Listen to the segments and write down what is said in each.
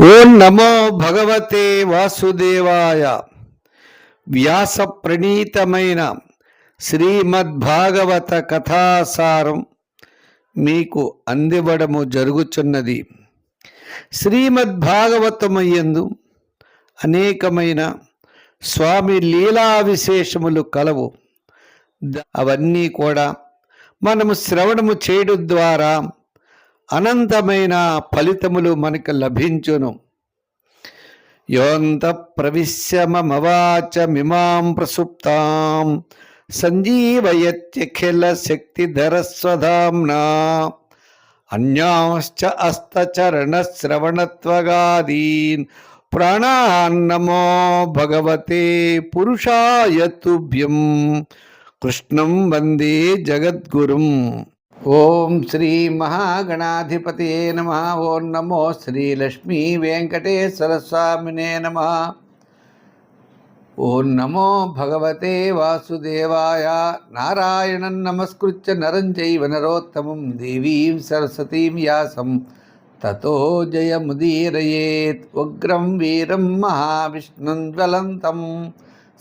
ఓం నమో భగవతే వాసుదేవాయ. వ్యాస ప్రణీతమైన శ్రీమద్భాగవత కథాసారం మీకు అందివ్వడము జరుగుచున్నది. శ్రీమద్భాగవతమయందు అనేకమైన స్వామి లీలా విశేషములు కలవు. అవన్నీ కూడా మనము శ్రవణము చేయడం ద్వారా అనంతమైన ఫలితములు మనకు లభించును. యోంత ప్రవిశ్యమవాచమిమాం ప్రసుప్తాం సంజీవయత్యఖిల శక్తిధరస్వధామ్నా అన్యాశ్చ అస్తచరణశ్రవణత్వగాదీన్ ప్రాణాన్నమో భగవతే పురుషాయ తుభ్యం. కృష్ణం వందే జగద్గురుం. ఓం శ్రీ మహాగణాధిపతయే నమః. ఓం నమో శ్రీలక్ష్మీ వెంకటేశ్వర స్వామినే నమః. ఓం నమో భగవతే వాసుదేవాయ. నారాయణం నమస్కృత్య నరం చైవ నరోత్తమం దేవీం సరస్వతీం వ్యాసం తతో జయముదీరయేత్. ఉగ్రం వీరం మహావిష్ణుం జ్వలంతం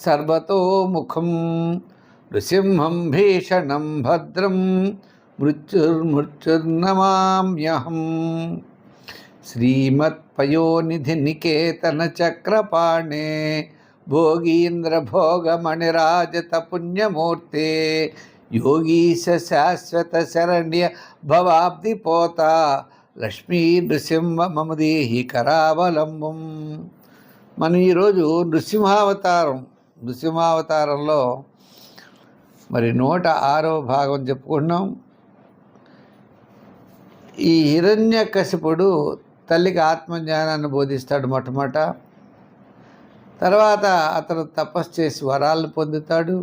సర్వతోముఖం నృసింహం భీషణం భద్రం మృత్యుర్నమామ్యహం. శ్రీమత్పయోనిధి నికేతన చక్రపాణే భోగీంద్ర భోగమణిరాజత పుణ్యమూర్తే యోగీశ శాశ్వత శరణ్య భవాబ్దిపోత లక్ష్మీ నృసింహ మమ దేహి కరావలంబం. మనం ఈరోజు నృసింహావతారంలో మరి 106వ భాగం చెప్పుకుంటున్నాం. ఈ హిరణ్యకశిపుడు తల్లికి ఆత్మజ్ఞానాన్ని బోధిస్తాడు మొట్టమొదట. తర్వాత అతను తపస్సు చేసి వరాలను పొందుతాడు.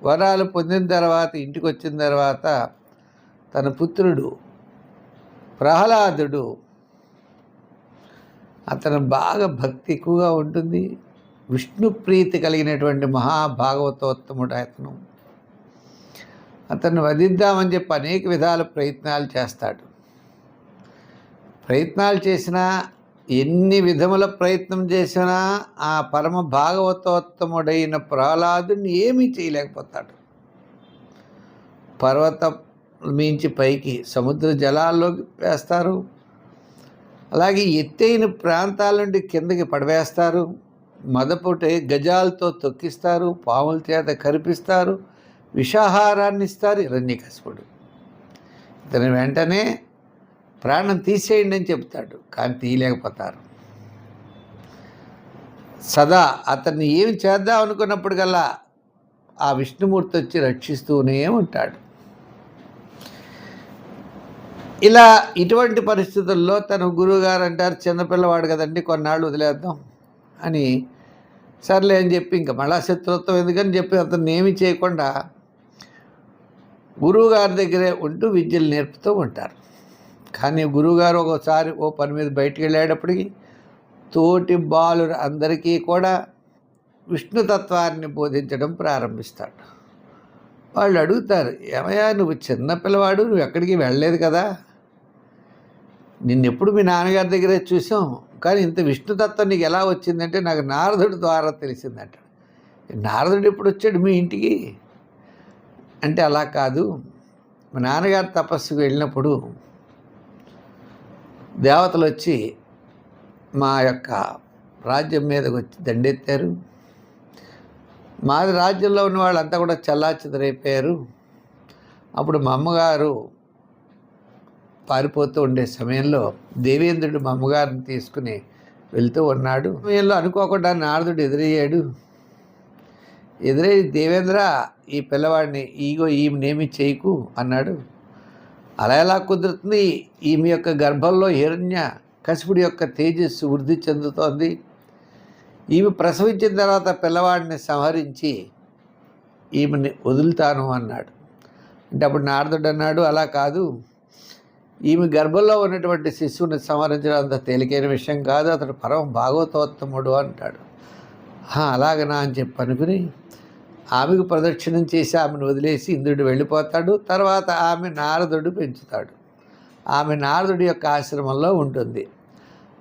వరాలు పొందిన తర్వాత ఇంటికి వచ్చిన తర్వాత తన పుత్రుడు ప్రహ్లాదుడు, అతను బాగా భక్తి ఎక్కువగా ఉంటుంది, విష్ణు ప్రీతి కలిగినటువంటి మహాభాగవతోత్తముడు అతను వధిద్దామని చెప్పి అనేక విధాల ప్రయత్నాలు చేస్తాడు. ప్రయత్నాలు చేసినా, ఎన్ని విధముల ప్రయత్నం చేసినా ఆ పరమ భాగవతోత్తముడైన ప్రహ్లాదుని ఏమీ చేయలేకపోతాడు. పర్వతం మించి పైకి సముద్ర జలాల్లోకి వేస్తారు, అలాగే ఎత్తైన ప్రాంతాల నుండి కిందకి పడవేస్తారు, మదపుటే గజాలతో తొక్కిస్తారు, పాముల చేత కరిపిస్తారు, విషాహారాన్ని ఇస్తారు హిరణ్యకశిపుడు. ఇతను వెంటనే ప్రాణం తీసేయండి అని చెప్తాడు, కానీ తీయలేకపోతారు. సదా అతన్ని ఏమి చేద్దాం అనుకున్నప్పటికల్లా ఆ విష్ణుమూర్తి వచ్చి రక్షిస్తూనే ఉంటాడు. ఇలా ఇటువంటి పరిస్థితుల్లో తన గురువుగారు అంటారు, చిన్నపిల్లవాడు కదండి, కొన్నాళ్ళు వదిలేద్దాం అని. సర్లే అని చెప్పి ఇంకా మళ్ళా శత్రుత్వం ఎందుకని చెప్పి అతన్ని ఏమి చేయకుండా గురువుగారి దగ్గరే ఉంటూ విద్యలు నేర్పుతూ ఉంటారు. కానీ గురువుగారు ఒకసారి ఓ పని మీద బయటికి వెళ్ళేటప్పటికి తోటి బాలురు అందరికీ కూడా విష్ణుతత్వాన్ని బోధించడం ప్రారంభిస్తాడు. వాళ్ళు అడుగుతారు, ఏమయ్యా నువ్వు చిన్నపిల్లవాడు, నువ్వు ఎక్కడికి వెళ్ళలేదు కదా, నిన్నెప్పుడు మీ నాన్నగారి దగ్గరే చూసాం, కానీ ఇంత విష్ణుతత్వం నీకు ఎలా వచ్చిందంటే నాకు నారదుడి ద్వారా తెలిసిందంట. నారదుడు ఎప్పుడు వచ్చాడు మీ ఇంటికి అంటే, అలా కాదు, మా నాన్నగారు తపస్సుకు వెళ్ళినప్పుడు దేవతలు వచ్చి మా యొక్క రాజ్యం మీదకి వచ్చి దండెత్తారు. మాది రాజ్యంలో ఉన్న వాళ్ళంతా కూడా చల్లాచెదరైపోయారు. అప్పుడు మా అమ్మగారు పారిపోతూ ఉండే సమయంలో దేవేంద్రుడు మా అమ్మగారిని తీసుకుని వెళ్తూ ఉన్నాడు. సమయంలో అనుకోకుండా నారదుడు ఎదురయ్యాడు. ఎదురై, దేవేంద్ర, ఈ పిల్లవాడిని ఈమెనేమి చేయకు అన్నాడు. అలా ఎలా కుదురుతుంది, ఈమె యొక్క గర్భంలో హిరణ్య కశిపుడి యొక్క తేజస్సు వృద్ధి చెందుతోంది, ఈమె ప్రసవించిన తర్వాత పిల్లవాడిని సంహరించి ఈమెని వదులుతాను అన్నాడు. అంటే అప్పుడు నారదుడు అన్నాడు, అలా కాదు, ఈమె గర్భంలో ఉన్నటువంటి శిశువుని సంహరించడం అంత తేలికైన విషయం కాదు, అతడు పరమ భాగవతోత్తముడు అంటాడు. అలాగనా అని చెప్పి అనుకుని ఆమెకు ప్రదక్షిణం చేసి ఆమెను వదిలేసి ఇంద్రుడు వెళ్ళిపోతాడు. తర్వాత ఆమె నారదుడు పెంచుతాడు. ఆమె నారదుడి యొక్క ఆశ్రమంలో ఉంటుంది.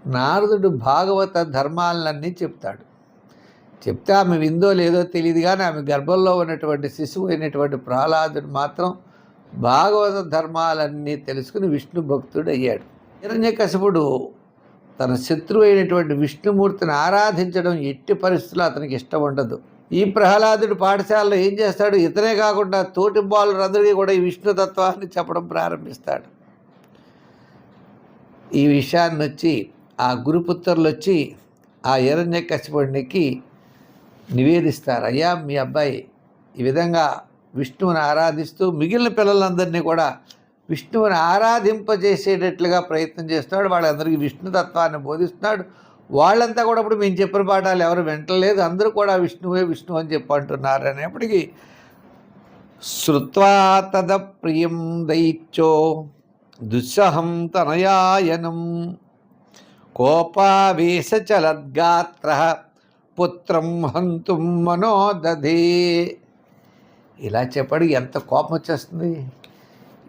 నారదుడు భాగవత ధర్మాలన్నీ చెప్తాడు. చెప్తే ఆమె విందో లేదో తెలియదు, కానీ ఆమె గర్భంలో ఉన్నటువంటి శిశువు అయినటువంటి ప్రహ్లాదుడు మాత్రం భాగవత ధర్మాలన్నీ తెలుసుకుని విష్ణు భక్తుడు అయ్యాడు. హిరణ్యకశిపుడు తన శత్రువు అయినటువంటి విష్ణుమూర్తిని ఆరాధించడం ఎట్టి పరిస్థితుల్లో అతనికి ఇష్టం ఉండదు. ఈ ప్రహ్లాదుడు పాఠశాలలో ఏం చేస్తాడు, ఇతనే కాకుండా తోటి బాలురందరికీ కూడా ఈ విష్ణుతత్వాన్ని చెప్పడం ప్రారంభిస్తాడు. ఈ విషయాన్ని వచ్చి ఆ గురుపుత్రులు వచ్చి ఆ హిరణ్యకశిపుడికి నివేదిస్తారు. అయ్యా, మీ అబ్బాయి ఈ విధంగా విష్ణువుని ఆరాధిస్తూ మిగిలిన పిల్లలందరినీ కూడా విష్ణువుని ఆరాధింపజేసేటట్లుగా ప్రయత్నం చేస్తున్నాడు. వాళ్ళందరికీ విష్ణుతత్వాన్ని బోధిస్తున్నాడు. వాళ్ళంతా కూడా ఇప్పుడు మేము చెప్పిన పాఠాలు ఎవరు వింటలేదు, అందరూ కూడా విష్ణువే విష్ణు అని చెప్పంటున్నారు. అనేప్పటికీ శ్రుత్వా తద ప్రియం దైత్యో దుస్సహం తనయాయనం కోపావేశచలద్గాత్ర పుత్రం హంతుం మనోదధే. ఇలా చెప్పాడు. ఎంత కోపం వచ్చేస్తుంది.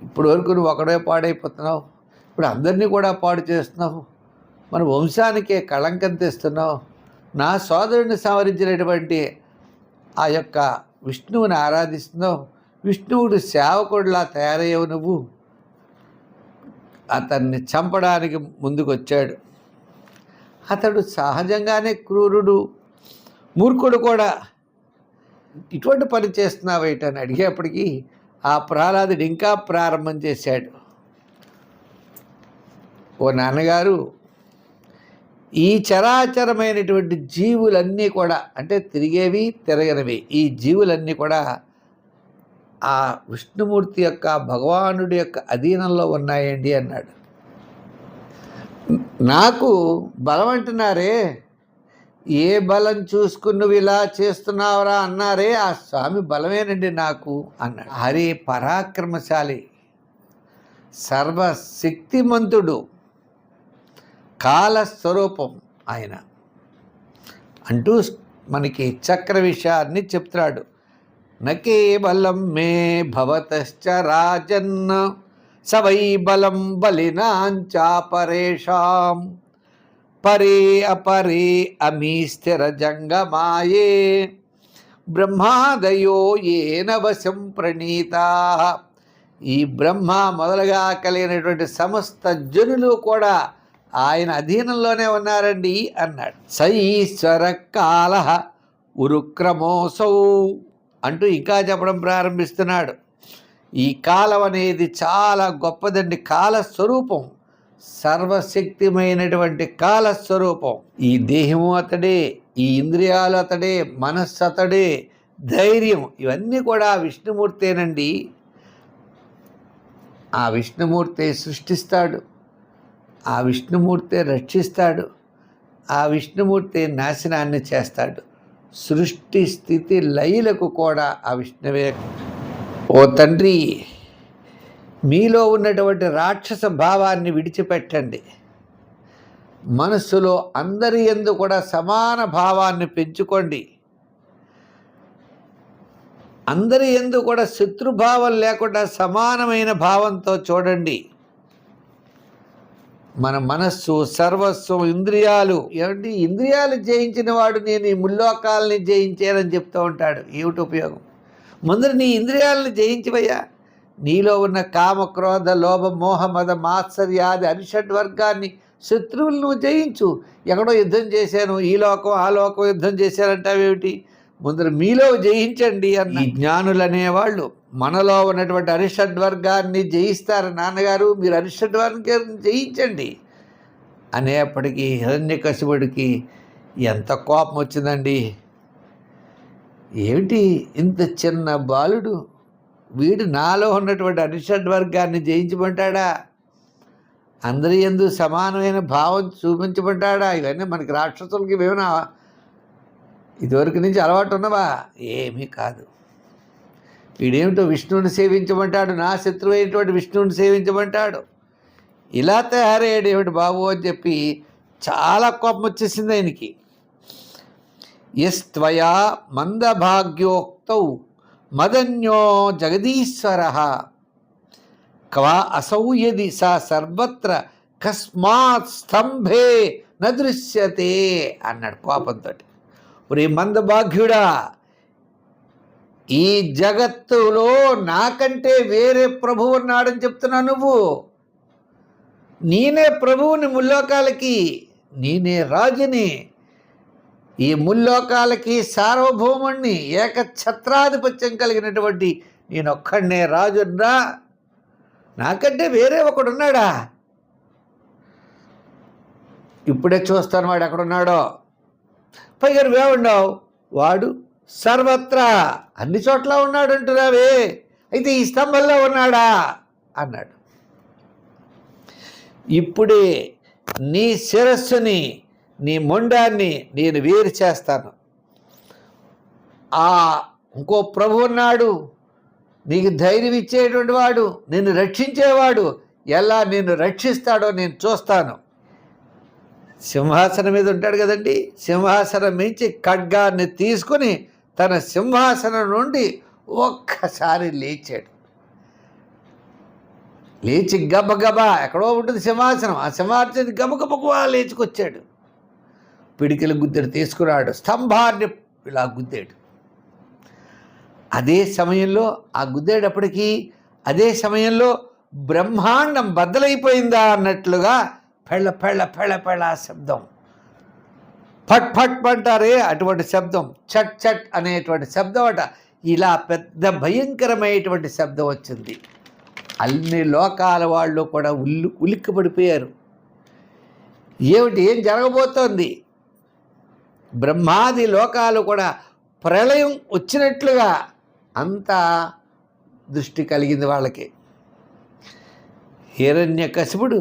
ఇప్పుడు వరకు నువ్వు ఒకడే పాడైపోతున్నావు, ఇప్పుడు అందరినీ కూడా పాడు చేస్తున్నావు, మన వంశానికే కళంకం తెస్తున్నావు. నా సోదరుడిని సంవరించినటువంటి ఆ యొక్క విష్ణువుని ఆరాధిస్తున్నావు, విష్ణువుడు సేవకుడిలా తయారయ్యావు నువ్వు. అతన్ని చంపడానికి ముందుకొచ్చాడు. అతడు సహజంగానే క్రూరుడు, మూర్ఖుడు కూడా. ఇటువంటి పని చేస్తున్నావేటని అడిగేప్పటికీ ఆ ప్రహ్లాదుడు ఇంకా ప్రారంభం చేశాడు. ఓ నాన్నగారు, ఈ చరాచరమైనటువంటి జీవులన్నీ కూడా, అంటే తిరిగేవి తిరగనివి, ఈ జీవులన్నీ కూడా ఆ విష్ణుమూర్తి యొక్క భగవానుడి యొక్క అధీనంలో ఉన్నాయండి అన్నాడు. నాకు బలం అంటున్నారే, ఏ బలం చూసుకుని నువ్వు ఇలా చేస్తున్నావురా అన్నారే, ఆ స్వామి బలమేనండి నాకు అన్నాడు. హరి పరాక్రమశాలి, సర్వశక్తిమంతుడు, కాలస్వరూపం ఆయన అంటూ మనకి చక్ర విషయాన్ని చెప్తున్నాడు. నకేవలం మే భవతశ్చ రాజన్ సవై బలం బలినాంచాపరేషాం పరే అపరే అమీ స్థిర జంగమాయే బ్రహ్మాదయో ఏన వశం ప్రణీతా. ఈ బ్రహ్మ మొదలుగా కలిగినటువంటి సమస్త జనులు కూడా ఆయన అధీనంలోనే ఉన్నారండి అన్నాడు. సైశ్వర కాల ఉరుక్రమోసౌ అంటూ ఇంకా చెప్పడం ప్రారంభిస్తున్నాడు. ఈ కాలం అనేది చాలా గొప్పదండి, కాలస్వరూపం, సర్వశక్తిమైనటువంటి కాలస్వరూపం. ఈ దేహము అతడే, ఈ ఇంద్రియాలు అతడే, మనస్సు అతడే, ధైర్యం ఇవన్నీ కూడా విష్ణుమూర్తేనండి. ఆ విష్ణుమూర్తే సృష్టిస్తాడు, ఆ విష్ణుమూర్తే రక్షిస్తాడు, ఆ విష్ణుమూర్తి నాశనాన్ని చేస్తాడు. సృష్టి స్థితి లయలకు కూడా ఆ విష్ణువే. ఓ తండ్రి, మీలో ఉన్నటువంటి రాక్షస భావాన్ని విడిచిపెట్టండి. మనస్సులో అందరి యందు కూడా సమాన భావాన్ని పెంచుకోండి. అందరి యందు కూడా శత్రుభావం లేకుండా సమానమైన భావంతో చూడండి. మన మనస్సు, సర్వస్వం, ఇంద్రియాలు. ఏమంటే ఇంద్రియాలు జయించిన వాడు నేను ఈ ముల్లోకాలని జయించానని చెప్తూ ఉంటాడు. ఏమిటి ఉపయోగం? ముందర నీ ఇంద్రియాలను జయించవయ్యా. నీలో ఉన్న కామ, క్రోధ, లోభ, మోహ, మద, మాత్సర్యాది అరిషడ్ వర్గాన్ని, శత్రువులు నువ్వు జయించు. ఎక్కడో యుద్ధం చేశాను, ఈ లోకం ఆ లోకం యుద్ధం చేశారంటావేమిటి? ముందర మీలో జయించండి అన్న. ఈ జ్ఞానులు అనేవాళ్ళు మనలో ఉన్నటువంటి అరిషడ్ వర్గాన్ని జయిస్తారు. నాన్నగారు, మీరు అరిషడ్ వర్గాన్ని జయించండి అనేప్పటికీ హిరణ్యకశిపుడికి ఎంత కోపం వచ్చిందండి. ఏమిటి ఇంత చిన్న బాలుడు, వీడు నాలో ఉన్నటువంటి అరిషడ్ వర్గాన్ని జయించమంటాడా? అందరి యందు సమానమైన భావం చూపించమంటాడా? ఇవన్నీ మనకి రాక్షసులకి ఏమైనా ఇదివరకు నుంచి అలవాటు ఉన్నవా? ఏమీ కాదు. వీడేమిటో విష్ణువుని సేవించమంటాడు, నా శత్రువు అయినటువంటి విష్ణువుని సేవించమంటాడు. ఇలా తయారయ్యాడు ఏమిటి బాబు అని చెప్పి చాలా కోపం వచ్చేసింది ఆయనకి. యస్త్వయా మందభాగ్యోక్తౌ మదన్యో జగదీశ్వర క్వా అసౌ యది సా సర్వత్ర కస్మాత్ స్తంభే నదృశ్యతే అన్నాడు కోపంతో. ఒరే మందభాగ్యుడా, ఈ జగత్తులో నాకంటే వేరే ప్రభువు ఉన్నాడని చెప్తున్నా నువ్వు. నేనే ప్రభువుని ముల్లోకాలకి, నేనే రాజుని, ఈ ముల్లోకాలకి సార్వభౌముణ్ణి, ఏకఛత్రాధిపత్యం కలిగినటువంటి నేనొక్కడనే రాజున్నా, నాకంటే వేరే ఒకడున్నాడా? ఇప్పుడే చూస్తాను వాడు ఎక్కడున్నాడో. పైగా నువ్వేమన్నావు? వాడు సర్వత్రా అన్ని చోట్ల ఉన్నాడు అంటున్నావే, అయితే ఈ స్తంభంలో ఉన్నాడా అన్నాడు. ఇప్పుడే నీ శిరస్సుని, నీ మొండాన్ని నేను వేరు చేస్తాను. ఇంకో ప్రభు ఉన్నాడు, నీకు ధైర్యం ఇచ్చేటువంటి వాడు, నిన్ను రక్షించేవాడు. ఎలా నిన్ను రక్షిస్తాడో నేను చూస్తాను. సింహాసనం మీద ఉంటాడు కదండి, సింహాసనం మించి ఖడ్గాన్ని తీసుకుని తన సింహాసనం నుండి ఒక్కసారి లేచాడు. లేచి గబగబా, ఎక్కడో ఉంటుంది సింహాసనం, ఆ సింహాసనం గబగబగా లేచుకొచ్చాడు. పిడికిల గుద్దెడు తీసుకున్నాడు, స్తంభాన్ని ఇలా గుద్దాడు. అదే సమయంలో ఆ గుద్దేటప్పటికీ అదే సమయంలో బ్రహ్మాండం బద్దలైపోయిందా అన్నట్లుగా పెళ్ళ పెళ్ళ పెళ్ళ పెళ్ళ శబ్దం, ఫట్ ఫట్ అంటారే అటువంటి శబ్దం, చట్ చట్ అనేటువంటి శబ్దం అట. ఇలా పెద్ద భయంకరమైనటువంటి శబ్దం వచ్చింది. అన్ని లోకాల వాళ్ళు కూడా ఉలిక్కి పడిపోయారు. ఏం జరగబోతోంది? బ్రహ్మాది లోకాలు కూడా ప్రళయం వచ్చినట్లుగా అంత దృష్టి కలిగింది వాళ్ళకి. హిరణ్యకశిపుడు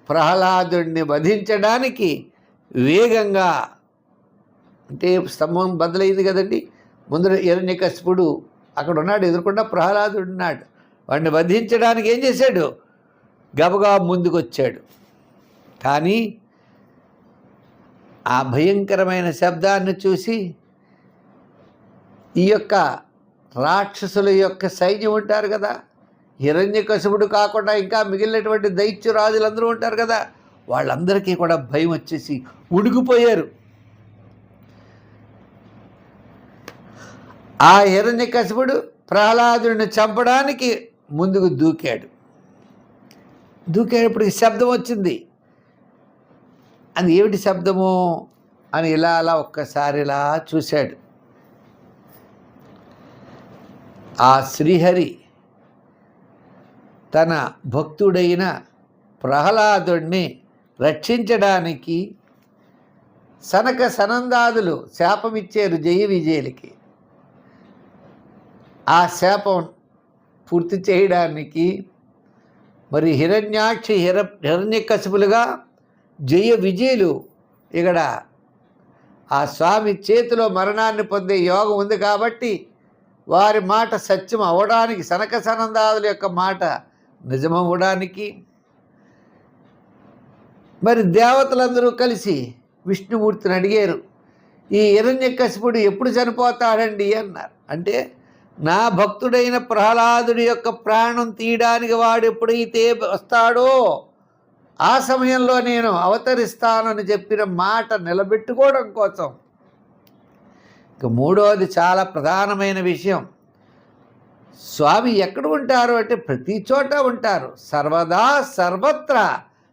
ప్రహ్లాదుడిని వధించడానికి వేగంగా, అంటే స్తంభం బదులైంది కదండి, ముందు హిరణ్యకశిపుడు అక్కడ ఉన్నాడు, ఎదుర్కొండా ప్రహ్లాదుడు ఉన్నాడు. వాడిని వధించడానికి ఏం చేశాడు? గబగా ముందుకొచ్చాడు. కానీ ఆ భయంకరమైన శబ్దాన్ని చూసి ఈ యొక్క రాక్షసుల యొక్క సైన్యం ఉంటారు కదా, హిరణ్యకశిపుడు కాకుండా ఇంకా మిగిలినటువంటి దైత్యరాజులందరూ ఉంటారు కదా, వాళ్ళందరికీ కూడా భయం వచ్చేసి ఉడికిపోయారు. ఆ హిరణ్యకశిపుడు ప్రహ్లాదుడిని చంపడానికి ముందుకు దూకేటప్పటికి శబ్దం వచ్చింది. అది ఏమిటి శబ్దము అని ఇలా అలా ఒక్కసారి ఇలా చూశాడు. ఆ శ్రీహరి తన భక్తుడైన ప్రహ్లాదుడిని రక్షించడానికి సనక సనందాదులు శాపమిచ్చారు జయ విజయులకి. ఆ శాపం పూర్తి చేయడానికి మరి హిరణ్యాక్షి హిరణ్యకశిపులుగా జయ విజయులు ఇక్కడ ఆ స్వామి చేతిలో మరణాన్ని పొందే యోగం ఉంది కాబట్టి వారి మాట సత్యం అవ్వడానికి, సనక సనందాదుల యొక్క మాట నిజమవ్వడానికి మరి దేవతలందరూ కలిసి విష్ణుమూర్తిని అడిగారు, ఈ హిరణ్యకశిపుడు ఎప్పుడు చనిపోతాడండి అన్నారు. అంటే నా భక్తుడైన ప్రహ్లాదుడి యొక్క ప్రాణం తీయడానికి వాడు ఎప్పుడైతే వస్తాడో ఆ సమయంలో నేను అవతరిస్తానని చెప్పిన మాట నిలబెట్టుకోవడం కోసం. ఇక మూడవది చాలా ప్రధానమైన విషయం, స్వామి ఎక్కడ ఉంటారు అంటే ప్రతి చోట ఉంటారు, సర్వదా సర్వత్రా.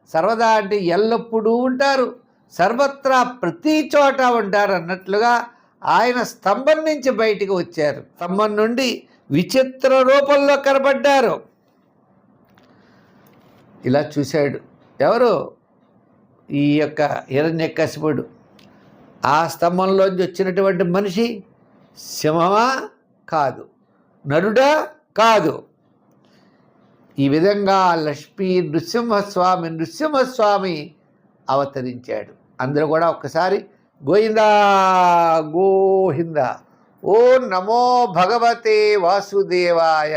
సర్వదా అంటే ఎల్లప్పుడూ ఉంటారు, సర్వత్రా ప్రతి చోట ఉంటారు అన్నట్లుగా ఆయన స్తంభం నుంచి బయటికి వచ్చారు. స్తంభం నుండి విచిత్ర రూపంలో కనబడ్డారు. ఇలా చూశాడు ఎవరు? ఈ యొక్క హిరణ్యకశిపుడు. ఆ స్తంభంలోంచి వచ్చినటువంటి మనిషి సింహమా? కాదు. నరుడా? కాదు. ఈ విధంగా లక్ష్మీ నృసింహస్వామి అవతరించాడు. అందరూ కూడా ఒక్కసారి గోవిందా గోవిందా, ఓం నమో భగవతే వాసుదేవాయ,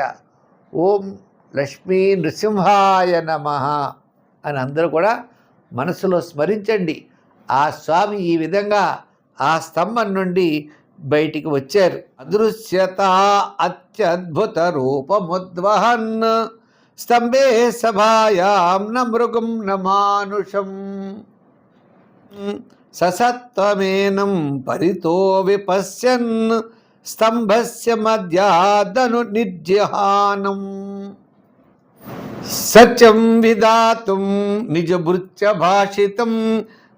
ఓం లక్ష్మీ నృసింహాయ నమః అని అందరూ కూడా మనసులో స్మరించండి. ఆ స్వామి ఈ విధంగా ఆ స్తంభం నుండి బయటికి వచ్చారు. అదృశ్యత అత్యద్భుత రూపముద్వహన్ స్తంభే సభాయాం న మృగం న మానుషం ససత్వమేనం పరితో విపశ్యన్ స్తంభస్య మధ్యాదను నిర్జహానం సత్యం విధాతుం నిజభృత్య భాషితం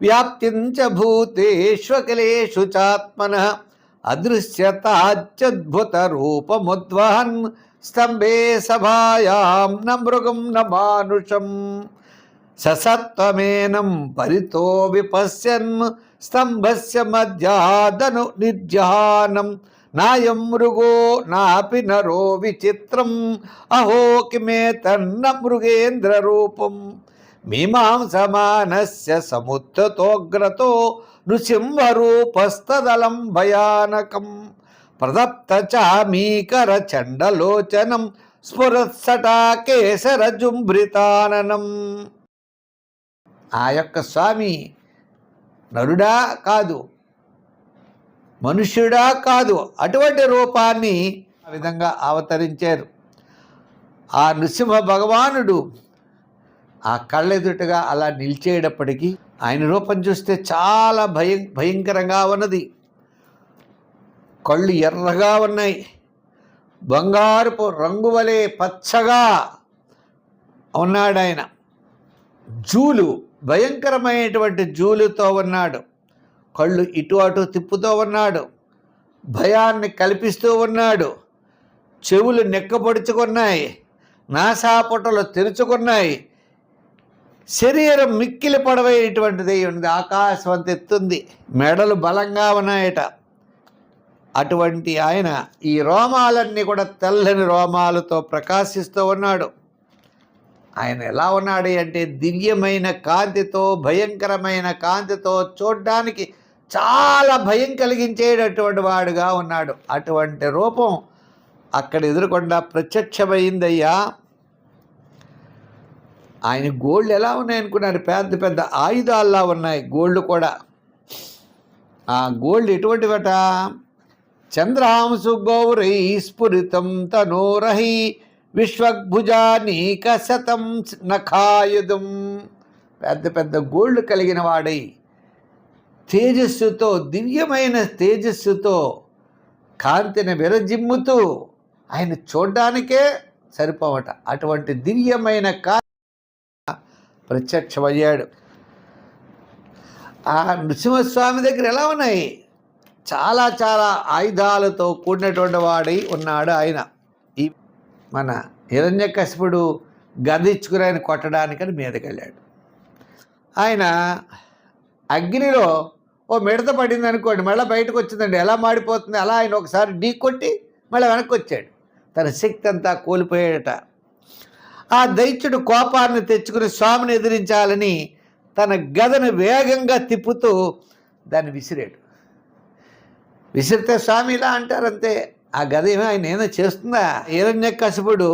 వ్యాప్తిం చ భూతేష్వఖిలేషు చాత్మనః అదృశ్యతాచ్యద్భుత రూపముద్వహన్ స్తంభే సభాయాం న మృగం న మానుషం ససత్వమేనం పరితో విపశ్యన్ స్తంభస్య మధ్యాదను నిర్జహానం నాయం మృగో నాపి నరో విచిత్రం అహో కిమేతన్న మృగేంద్ర రూపం మీమాంసమానస్య సముత్థతోగ్రతో నృసింహరూపస్తదలం భయానకం ప్రదప్త చామీకర చండలోచనం స్ఫురత్సటా కేసర జుంభృతాననం. ఆ యొక్క స్వామి నరుడా కాదు, మనుష్యుడా కాదు, అటువంటి రూపాన్ని ఆ విధంగా అవతరించారు. ఆ నృసింహ భగవానుడు ఆ కళ్ళెదుటగా అలా నిలిచేటప్పటికీ ఆయన రూపం చూస్తే చాలా భయంకరంగా ఉన్నది. కళ్ళు ఎర్రగా ఉన్నాయి, బంగారపు రంగు వలె పచ్చగా ఉన్నాడు ఆయన. జూలు, భయంకరమైనటువంటి జూలుతో ఉన్నాడు. కళ్ళు ఇటు అటు తిప్పుతూ ఉన్నాడు, భయాన్ని కల్పిస్తూ ఉన్నాడు. చెవులు నెక్కపొడుచుకున్నాయి, నాసాపుటలు తెరుచుకున్నాయి. శరీరం మిక్కిలి పొడవైనటువంటిది ఉంది, ఆకాశం అంత ఎత్తుంది. మెడలు బలంగా ఉన్నాయట. అటువంటి ఆయన ఈ రోమాలన్నీ కూడా తెల్లని రోమాలతో ప్రకాశిస్తూ ఉన్నాడు. ఆయన ఎలా ఉన్నాడు అంటే దివ్యమైన కాంతితో, భయంకరమైన కాంతితో, చూడ్డానికి చాలా భయం కలిగించేటటువంటి వాడుగా ఉన్నాడు. అటువంటి రూపం అక్కడ ఎదురుకుండా ప్రత్యక్షమైందయ్యా. ఆయన గోళ్ళు ఎలా ఉన్నాయనుకున్నారు? పెద్ద పెద్ద ఆయుధాల్లా ఉన్నాయి గోళ్ళు కూడా. ఆ గోళ్ళు ఎటువంటివట? చంద్రాంశు గౌరై స్ఫురితం తనోరహి విశ్వభుజానీక శతం నఖాయుధం. పెద్ద పెద్ద గోళ్ళు కలిగిన వాడై తేజస్సుతో, దివ్యమైన తేజస్సుతో కాంతిని విరజిమ్ముతూ ఆయన చూడ్డానికే సరిపోవట. అటువంటి దివ్యమైన ప్రత్యక్షమయ్యాడు. ఆ నృసింహస్వామి దగ్గర ఎలా ఉన్నాయి? చాలా చాలా ఆయుధాలతో కూడినటువంటి వాడై ఉన్నాడు ఆయన. ఈ మన హిరణ్యకశిపుడు గదిచ్చుకుని ఆయన కొట్టడానికని మీదకి వెళ్ళాడు. ఆయన అగ్నిలో ఓ మిడత పడింది అనుకోండి, మళ్ళీ బయటకు వచ్చిందండి, ఎలా మాడిపోతుంది. అలా ఆయన ఒకసారి ఢీ కొట్టి మళ్ళీ వెనక్కి వచ్చాడు. తన శక్తి అంతా కోల్పోయాడట. ఆ దైత్యుడు కోపాన్ని తెచ్చుకుని స్వామిని ఎదిరించాలని తన గదను వేగంగా తిప్పుతూ దాన్ని విసిరాడు. విసిరితే స్వామి ఇలా అంటారంతే. ఆ గద ఏమో ఆయన ఏదో చేస్తుందా? హిరణ్యకశిపుడు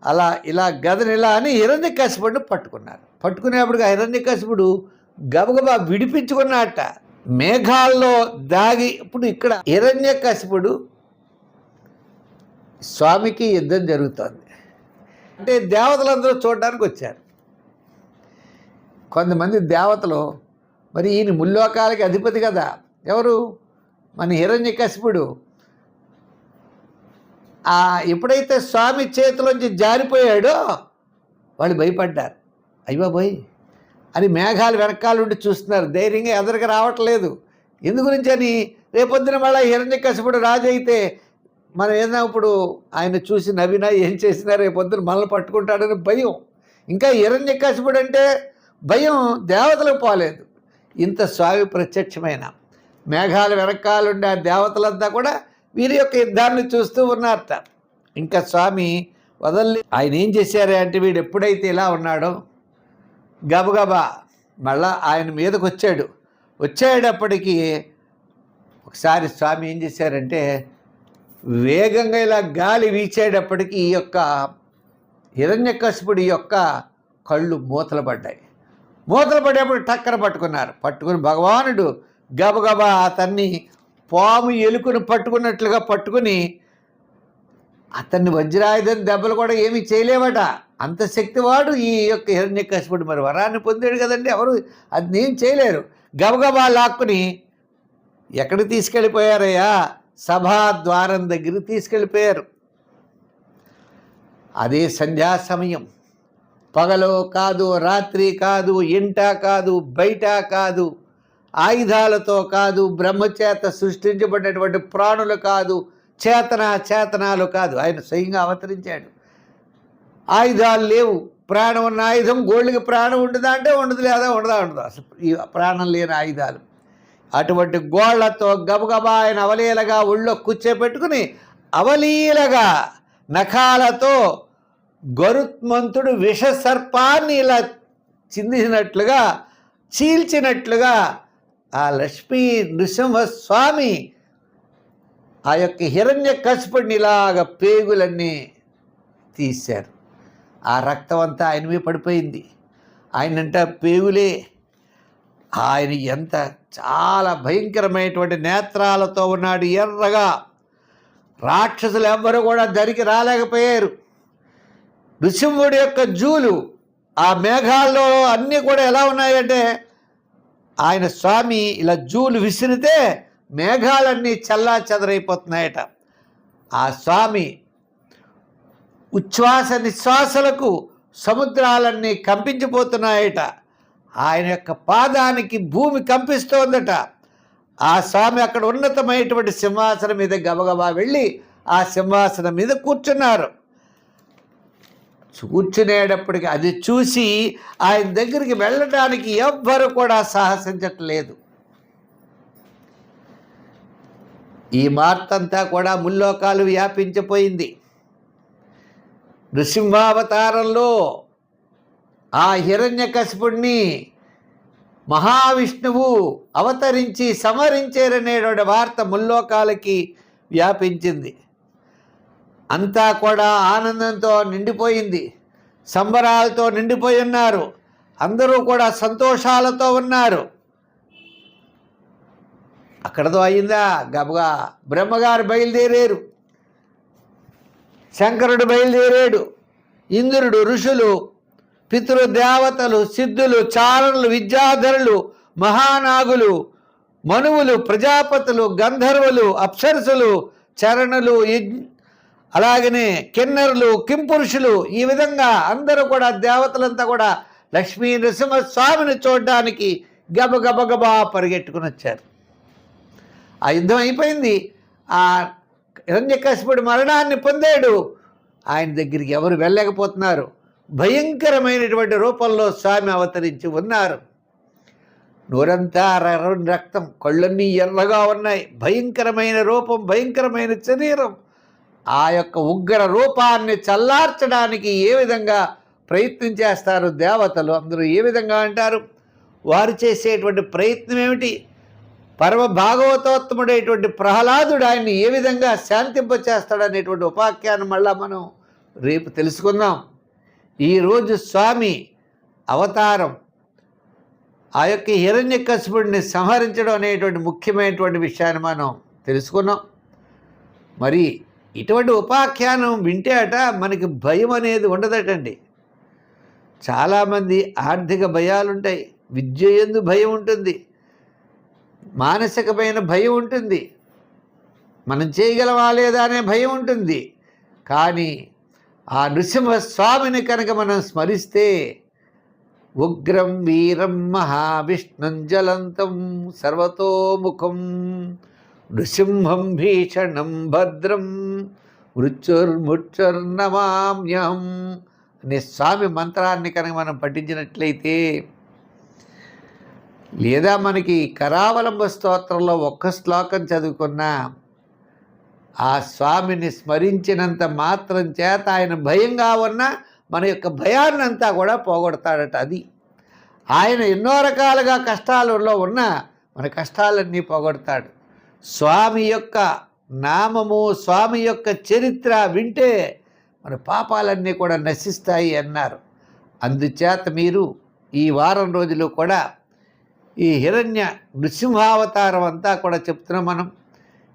అలా ఇలా గదను ఇలా అని హిరణ్యకశిపుడిని పట్టుకున్నారు. పట్టుకునేప్పుడు ఆ హిరణ్యకశిపుడు గబగబా విడిపించుకున్నట్ట. మేఘాల్లో దాగి ఇప్పుడు ఇక్కడ హిరణ్యకశిపుడు స్వామికి యుద్ధం జరుగుతోంది. అంటే దేవతలందరూ చూడడానికి వచ్చారు. కొంతమంది దేవతలు, మరి ఈయన ముల్లోకాలకి అధిపతి కదా, ఎవరు? మన హిరణ్యకశిపుడు. ఎప్పుడైతే స్వామి చేతిలోంచి జారిపోయాడో వాళ్ళు భయపడ్డారు. అయ్యబాబోయ్ అని మేఘాలు వెనకాలండి చూస్తున్నారు. ధైర్యంగా ఎదరికి రావట్లేదు. ఎందు గురించి అని, రేపొద్దున మళ్ళీ హిరణ్యకశిపుడు రాజు అయితే మనం ఏదైనా ఇప్పుడు ఆయన చూసి నవ్వినా ఏం చేసినా రేపొద్దున మనల్ని పట్టుకుంటాడని భయం. ఇంకా హిరణ్యకశిపుడు అంటే భయం దేవతలకు పోలేదు. ఇంత స్వామి ప్రత్యక్షమైన మేఘాల వెనకాలుండే ఆ దేవతలంతా కూడా వీరి యొక్క యుద్ధాన్ని చూస్తూ ఉన్నారట. ఇంకా స్వామి వదల్లి ఆయన ఏం చేశారు అంటే, వీడు ఎప్పుడైతే ఇలా ఉన్నాడో గబగబా మళ్ళా ఆయన మీదకి వచ్చేటప్పటికీ ఒకసారి స్వామి ఏం చేశారంటే, వేగంగా ఇలా గాలి వీచేటప్పటికి ఈ యొక్క హిరణ్యకశిపుడి యొక్క కళ్ళు మూతలు పడ్డాయి. మూతలు పడేప్పుడు టక్కన పట్టుకుని భగవానుడు గబగబా అతన్ని పాము ఎలుకను పట్టుకున్నట్లుగా పట్టుకుని అతన్ని వజ్రాయుధం దెబ్బలు కూడా ఏమీ చేయలేవట. అంత శక్తివాడు ఈ యొక్క హిరణ్యకశిపుడు. మరి వరాన్ని పొందాడు కదండి, ఎవరు అది నేను చేయలేరు. గబగబా లాక్కుని ఎక్కడికి తీసుకెళ్ళిపోయారయ్యా? సభా ద్వారం దగ్గరికి తీసుకెళ్ళిపోయారు. అదే సంధ్యా సమయం. పగలో కాదు, రాత్రి కాదు, ఇంట కాదు, బయట కాదు, ఆయుధాలతో కాదు, బ్రహ్మచేత సృష్టించబడినటువంటి ప్రాణులు కాదు, చేతనాలు కాదు. ఆయన స్వయంగా అవతరించాడు. ఆయుధాలు లేవు. ప్రాణం ఉన్న ఆయుధం గోళ్ళకి ప్రాణం ఉంటుందా అంటే ఉండదు, లేదా ఉండదు. అసలు ఈ ప్రాణం లేని ఆయుధాలు. అటువంటి గోళ్లతో గబగబా ఆయన అవలీలగా ఒళ్ళో కూర్చోపెట్టుకుని అవలీలగా నఖాలతో గరుత్మంతుడు విషసర్పాన్ని ఇలా చిందినట్లుగా, చీల్చినట్లుగా ఆ లక్ష్మీ నృసింహస్వామి ఆ యొక్క హిరణ్యకశిపుడిని ఇలాగ పేగులన్నీ తీశారు. ఆ రక్తం అంతా ఆయన మీద పడిపోయింది. ఆయనంట పేగులే. ఆయన ఎంత చాలా భయంకరమైనటువంటి నేత్రాలతో ఉన్నాడు, ఎర్రగా. రాక్షసులు ఎవ్వరూ కూడా దరికి రాలేకపోయారు. నృసింహుడి యొక్క జూలు ఆ మేఘాల్లో అన్నీ కూడా ఎలా ఉన్నాయంటే, ఆయన స్వామి ఇలా జూలు విసిరితే మేఘాలన్నీ చల్లా చెదరైపోతున్నాయట. ఆ స్వామి ఉచ్ఛ్వాస నిశ్వాసలకు సముద్రాలన్నీ కంపించిపోతున్నాయట. ఆయన యొక్క పాదానికి భూమి కంపిస్తోందట. ఆ స్వామి అక్కడ ఉన్నతమైనటువంటి సింహాసనం మీద గబగబా వెళ్ళి ఆ సింహాసనం మీద కూర్చున్నారు. కూర్చునేటప్పటికి అది చూసి ఆయన దగ్గరికి వెళ్ళడానికి ఎవ్వరు కూడా సాహసించట్లేదు. ఈ మార్తంతా కూడా ముల్లోకాలు వ్యాపించిపోయింది. నృసింహావతారంలో ఆ హిరణ్యకశిపుణ్ణి మహావిష్ణువు అవతరించి సంహరించారనేటువంటి వార్త ముల్లోకాలకి వ్యాపించింది. అంతా కూడా ఆనందంతో నిండిపోయింది, సంబరాలతో నిండిపోయి ఉన్నారు. అందరూ కూడా సంతోషాలతో ఉన్నారు. అక్కడతో అయిందా? గబగా బ్రహ్మగారు బయలుదేరారు, శంకరుడు బయలుదేరాడు, ఇంద్రుడు, ఋషులు, పితృదేవతలు, సిద్ధులు, చారణులు, విద్యాధరులు, మహానాగులు, మనువులు, ప్రజాపతులు, గంధర్వులు, అప్సరసులు, చరణులు, అలాగనే కిన్నరులు, కింపురుషులు, ఈ విధంగా అందరూ కూడా దేవతలంతా కూడా లక్ష్మీ నృసింహస్వామిని చూడడానికి గబగబగబా పరిగెట్టుకుని వచ్చారు. ఆ యుద్ధం అయిపోయింది. ఆ హిరణ్యకశిపుడు మరణాన్ని పొందాడు. ఆయన దగ్గరికి ఎవరు వెళ్ళలేకపోతున్నారు. భయంకరమైనటువంటి రూపంలో స్వామి అవతరించి ఉన్నారు. నోరంతా రక్తం, కళ్ళన్నీ ఎర్రగా ఉన్నాయి. భయంకరమైన రూపం, భయంకరమైన శరీరం. ఆ యొక్క ఉగ్ర రూపాన్ని చల్లార్చడానికి ఏ విధంగా ప్రయత్నం చేస్తారు దేవతలు? అందరూ ఏ విధంగా అంటారు? వారు చేసేటువంటి ప్రయత్నం ఏమిటి? పరమ భాగవతోత్తముడైనటువంటి ప్రహ్లాదుడు ఆయన్ని ఏ విధంగా శాంతింపచేస్తాడనేటువంటి ఉపాఖ్యానం మళ్ళా మనం రేపు తెలుసుకుందాం. ఈరోజు స్వామి అవతారం ఆ యొక్క హిరణ్యకశిపుడిని సంహరించడం అనేటువంటి ముఖ్యమైనటువంటి విషయాన్ని మనం తెలుసుకున్నాం. మరి ఇటువంటి ఉపాఖ్యానం వింటే అట మనకి భయం అనేది ఉండదటండి. చాలామంది ఆర్థిక భయాలుంటాయి, విద్య యందు భయం ఉంటుంది, మానసికమైన భయం ఉంటుంది, మనం చేయగలవా లేదా అనే భయం ఉంటుంది. కానీ ఆ నృసింహస్వామిని కనుక మనం స్మరిస్తే ఉగ్రం వీరం మహావిష్ణుం జ్వలంతం సర్వతోముఖం నృసింహం భీషణం భద్రం మృత్యుర్ముక్షుర్నమామ్యం అనే స్వామి మంత్రాన్ని కనుక మనం పఠించినట్లయితే, లేదా మనకి కరావలంబ స్తోత్రంలో ఒక్క శ్లోకం చదువుకున్నా ఆ స్వామిని స్మరించినంత మాత్రం చేత ఆయన భయంగా ఉన్న మన యొక్క భయాన్నంతా కూడా పోగొడతాడట. అది ఆయన ఎన్నో రకాలుగా కష్టాలలో ఉన్న మన కష్టాలన్నీ పోగొడతాడు. స్వామి యొక్క నామము, స్వామి యొక్క చరిత్ర వింటే మన పాపాలన్నీ కూడా నశిస్తాయి అన్నారు. అందుచేత మీరు ఈ వారం రోజులు కూడా ఈ హిరణ్య నృసింహావతారం అంతా కూడా చెప్తున్నాం మనం.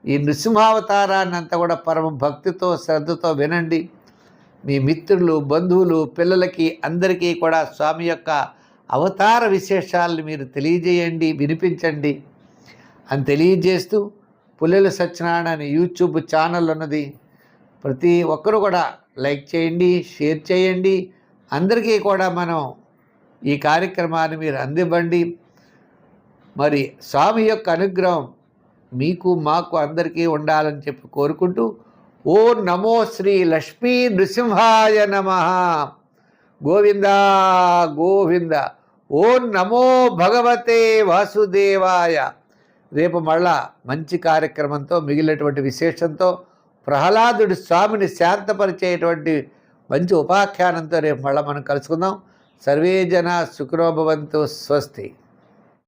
ఈ నృసింహావతారాన్ని అంతా కూడా పరమ భక్తితో, శ్రద్ధతో వినండి. మీ మిత్రులు, బంధువులు, పిల్లలకి అందరికీ కూడా స్వామి యొక్క అవతార విశేషాలను మీరు తెలియజేయండి, వినిపించండి అని తెలియజేస్తూ, పుల్లెల సత్యనారాయణ అనే యూట్యూబ్ ఛానల్ ఉన్నది. ప్రతి ఒక్కరూ కూడా లైక్ చేయండి, షేర్ చేయండి. అందరికీ కూడా మనం ఈ కార్యక్రమాన్ని మీరు అందివ్వండి. మరి స్వామి యొక్క అనుగ్రహం మీకు, మాకు, అందరికీ ఉండాలని చెప్పి కోరుకుంటూ, ఓం నమో శ్రీ లక్ష్మీ నృసింహాయ నమః. గోవింద గోవింద. ఓం నమో భగవతే వాసుదేవాయ. రేపు మళ్ళా మంచి కార్యక్రమంతో, మిగిలినటువంటి విశేషంతో, ప్రహ్లాదుడి స్వామిని శాంతపరిచేటువంటి మంచి ఉపాఖ్యానంతో రేపు మళ్ళీ మనం కలుసుకుందాం. సర్వే జన సుఖినో భవంతు. స్వస్తి.